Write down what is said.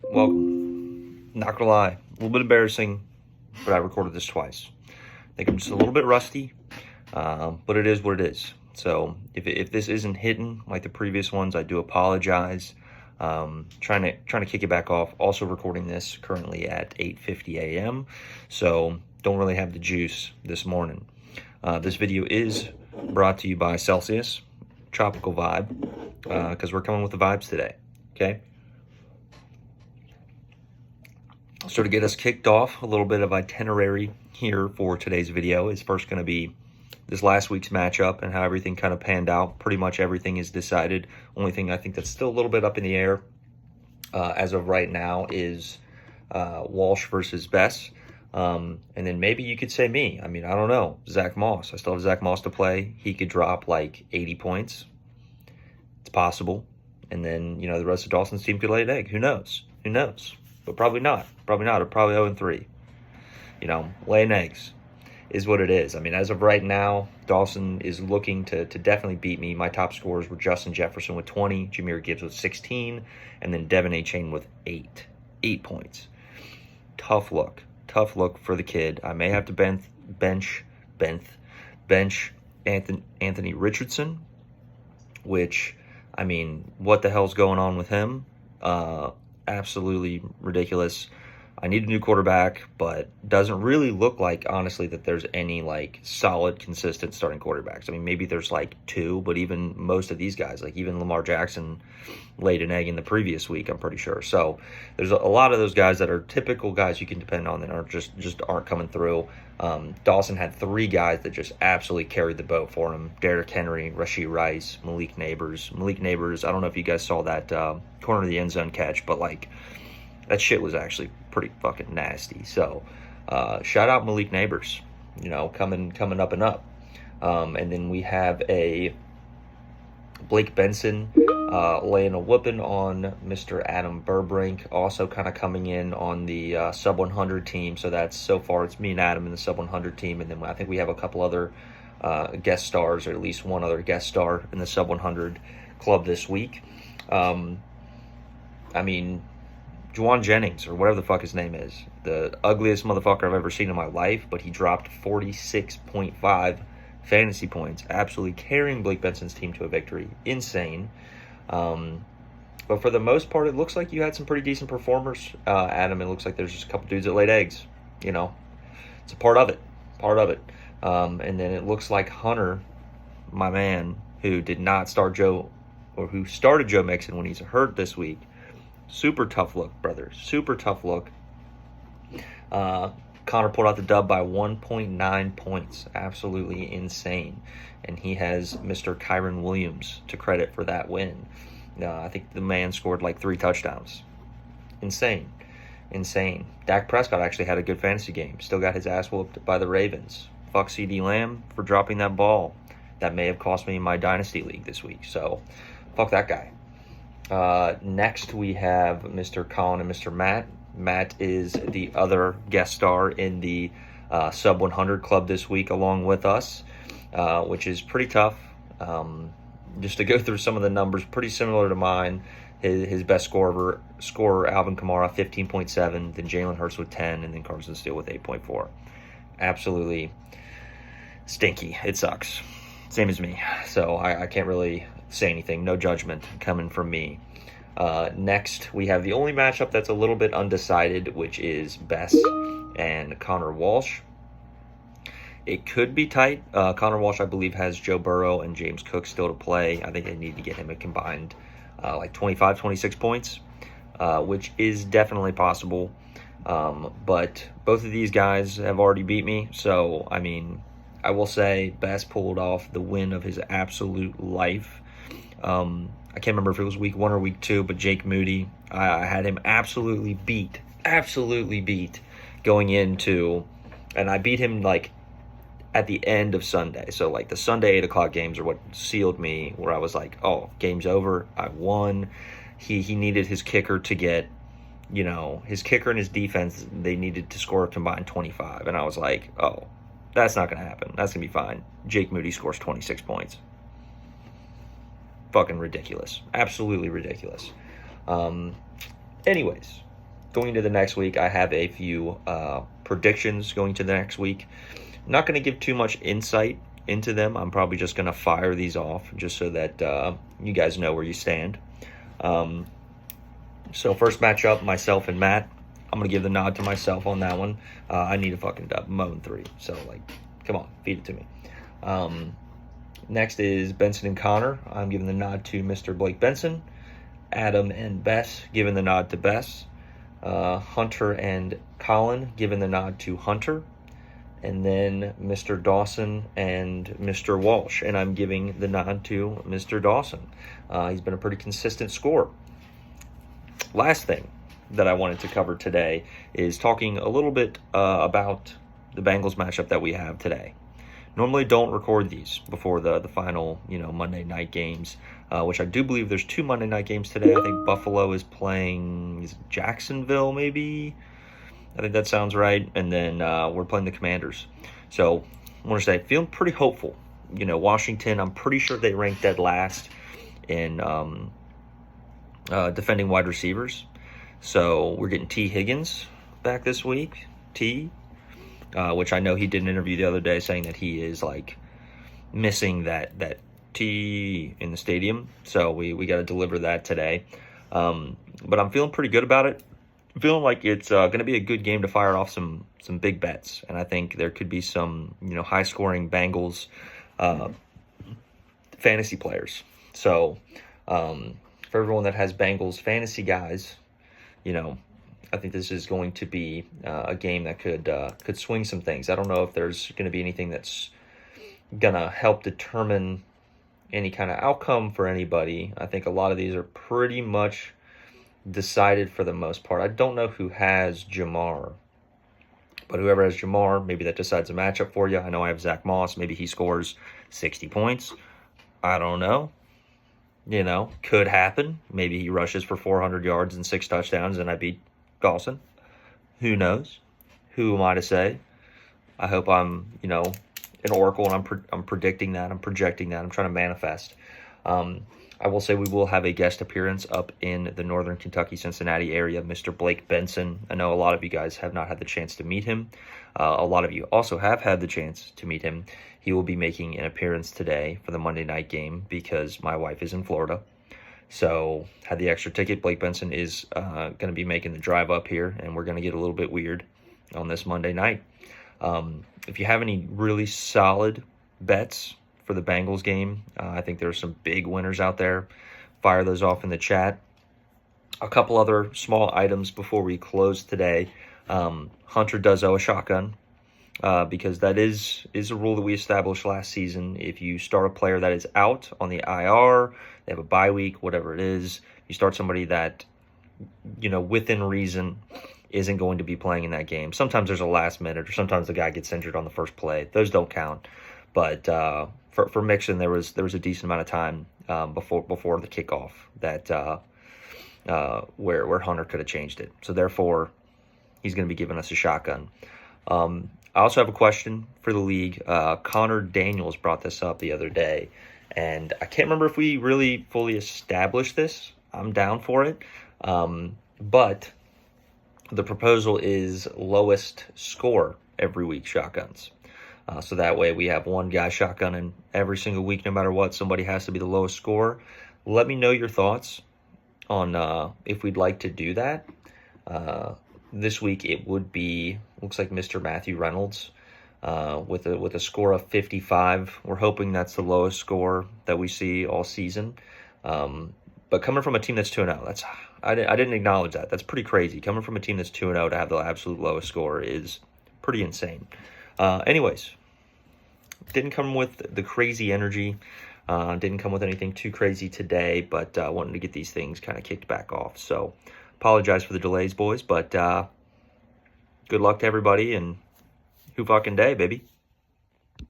Welcome. Not gonna lie, a little bit embarrassing, but I recorded this twice. I think I'm just a little bit rusty, but it is what it is. So if this isn't hitting like the previous ones, I do apologize. Trying to kick it back off. Also recording this currently at 8:50 a.m. So don't really have the juice this morning. This video is brought to you by Celsius Tropical Vibe because we're coming with the vibes today. Okay. So to get us kicked off, a little bit of itinerary here for today's video is first going to be this last week's matchup and how everything kind of panned out. Pretty much everything is decided. Only thing I think that's still a little bit up in the air as of right now is Walsh versus Bess. And then maybe you could say me. I mean, I don't know. Zach Moss. I still have Zach Moss to play. He could drop like 80 points. It's possible. And then, the rest of Dawson's team could lay an egg. Who knows? Who knows? But probably not. Probably not. Or probably 0-3. Laying eggs is what it is. I mean, as of right now, Dawson is looking to definitely beat me. My top scorers were Justin Jefferson with 20, Jahmyr Gibbs with 16, and then Devin A. Chain with 8. 8 points. Tough look. Tough look for the kid. I may have to bench Anthony Richardson, which, I mean, what the hell's going on with him? Absolutely ridiculous. I need a new quarterback, but doesn't really look like, honestly, that there's any solid, consistent starting quarterbacks. I mean, maybe there's two, but even most of these guys, even Lamar Jackson laid an egg in the previous week, I'm pretty sure. So there's a lot of those guys that are typical guys you can depend on that are just aren't coming through. Dawson had 3 guys that just absolutely carried the boat for him: Derrick Henry, Rashee Rice, Malik Neighbors. Malik Neighbors, I don't know if you guys saw that corner of the end zone catch, but that shit was actually pretty fucking nasty. So shout out Malik Neighbors, coming up and up. And then we have a Blake Benson laying a whooping on Mr. Adam Burbrink, also kind of coming in on the sub 100 team. So that's, so far it's me and Adam in the sub 100 team, and then I think we have a couple other guest stars, or at least one other guest star in the sub 100 club this week. I mean, Juwan Jennings, or whatever the fuck his name is, the ugliest motherfucker I've ever seen in my life, but he dropped 46.5 fantasy points, absolutely carrying Blake Benson's team to a victory. Insane. But for the most part, it looks like you had some pretty decent performers, Adam. It looks like there's just a couple dudes that laid eggs. It's a part of it. And then it looks like Hunter, my man, who did not start Joe, or who started Joe Mixon when he's hurt this week. Super tough look, brother. Super tough look. Connor pulled out the dub by 1.9 points. Absolutely insane. And he has Mr. Kyron Williams to credit for that win. I think the man scored 3 touchdowns. Insane. Dak Prescott actually had a good fantasy game. Still got his ass whooped by the Ravens. Fuck CD Lamb for dropping that ball. That may have cost me my Dynasty League this week. So, fuck that guy. Next, we have Mr. Colin and Mr. Matt. Matt is the other guest star in the Sub 100 Club this week along with us, which is pretty tough. Just to go through some of the numbers, pretty similar to mine. His best scorer, Alvin Kamara, 15.7, then Jalen Hurts with 10, and then Carson Steele with 8.4. Absolutely stinky. It sucks. Same as me. So I can't really say anything. No judgment coming from me. Next, we have the only matchup that's a little bit undecided, which is Bess and Connor Walsh. It could be tight. Connor Walsh, I believe, has Joe Burrow and James Cook still to play. I think they need to get him a combined 25, 26 points, which is definitely possible. But both of these guys have already beat me. So, I mean, I will say Bess pulled off the win of his absolute life. I can't remember if it was week 1 or week 2, but Jake Moody, I had him absolutely beat going into, and I beat him at the end of Sunday. So the Sunday 8 o'clock games are what sealed me, where I was like, oh, game's over. I won. He needed his kicker to get, his kicker and his defense, they needed to score a combined 25. And I was like, oh, that's not going to happen. That's going to be fine. Jake Moody scores 26 points. Fucking ridiculous. Absolutely ridiculous. Anyways, going into the next week, I have a few predictions going to the next week. I'm not going to give too much insight into them. I'm probably just going to fire these off just so that you guys know where you stand. So first matchup, myself and Matt. I'm going to give the nod to myself on that one. I need a fucking dub. I'm 0-3. So, like, come on, feed it to me. Next is Benson and Connor. I'm giving the nod to Mr. Blake Benson. Adam and Bess giving the nod to Bess. Hunter and Colin giving the nod to Hunter. And then Mr. Dawson and Mr. Walsh. And I'm giving the nod to Mr. Dawson. He's been a pretty consistent scorer. Last thing that I wanted to cover today is talking a little bit about the Bengals matchup that we have today. Normally don't record these before the final, Monday night games, which I do believe there's 2 Monday night games today. I think Buffalo is playing Jacksonville, maybe. I think that sounds right. And then we're playing the Commanders. So I want to say, feeling pretty hopeful. Washington, I'm pretty sure they ranked dead last in defending wide receivers. So we're getting T. Higgins back this week. Which I know he did an interview the other day saying that he is like missing that T in the stadium. So we got to deliver that today. But I'm feeling pretty good about it. I'm feeling like it's going to be a good game to fire off some big bets. And I think there could be some, high scoring Bengals fantasy players. So for everyone that has Bengals fantasy guys, I think this is going to be a game that could swing some things. I don't know if there's going to be anything that's going to help determine any kind of outcome for anybody. I think a lot of these are pretty much decided for the most part. I don't know who has Jamar, but whoever has Jamar, maybe that decides a matchup for you. I know I have Zach Moss. Maybe he scores 60 points. I don't know. Could happen. Maybe he rushes for 400 yards and 6 touchdowns and I beat Dawson. Who knows? Who am I to say? I hope I'm, an oracle and I'm predicting that. I'm projecting that. I'm trying to manifest. I will say we will have a guest appearance up in the northern Kentucky, Cincinnati area, Mr. Blake Benson. I know a lot of you guys have not had the chance to meet him. A lot of you also have had the chance to meet him. He will be making an appearance today for the Monday night game because my wife is in Florida. So had the extra ticket. Blake Benson is going to be making the drive up here, and we're going to get a little bit weird on this Monday night. If you have any really solid bets for the Bengals game, I think there are some big winners out there. Fire those off in the chat. A couple other small items before we close today. Hunter does owe a shotgun because that is a rule that we established last season. If you start a player that is out on the IR, they have a bye week, whatever it is, you start somebody that, within reason, isn't going to be playing in that game. Sometimes there's a last minute, or sometimes the guy gets injured on the first play. Those don't count. But for Mixon, there was a decent amount of time before the kickoff that where Hunter could have changed it. So therefore, he's going to be giving us a shotgun. I also have a question for the league. Connor Daniels brought this up the other day, and I can't remember if we really fully established this. I'm down for it. But the proposal is lowest score every week shotguns. So that way we have one guy shotgunning every single week, no matter what. Somebody has to be the lowest scorer. Let me know your thoughts on if we'd like to do that. This week it would be, looks like Mr. Matthew Reynolds with a score of 55. We're hoping that's the lowest score that we see all season. But coming from a team that's 2-0, I didn't acknowledge that. That's pretty crazy. Coming from a team that's 2-0 to have the absolute lowest score is pretty insane. Anyways, didn't come with the crazy energy. Didn't come with anything too crazy today, but wanted to get these things kind of kicked back off. So apologize for the delays, boys, but good luck to everybody, and who fucking day, baby.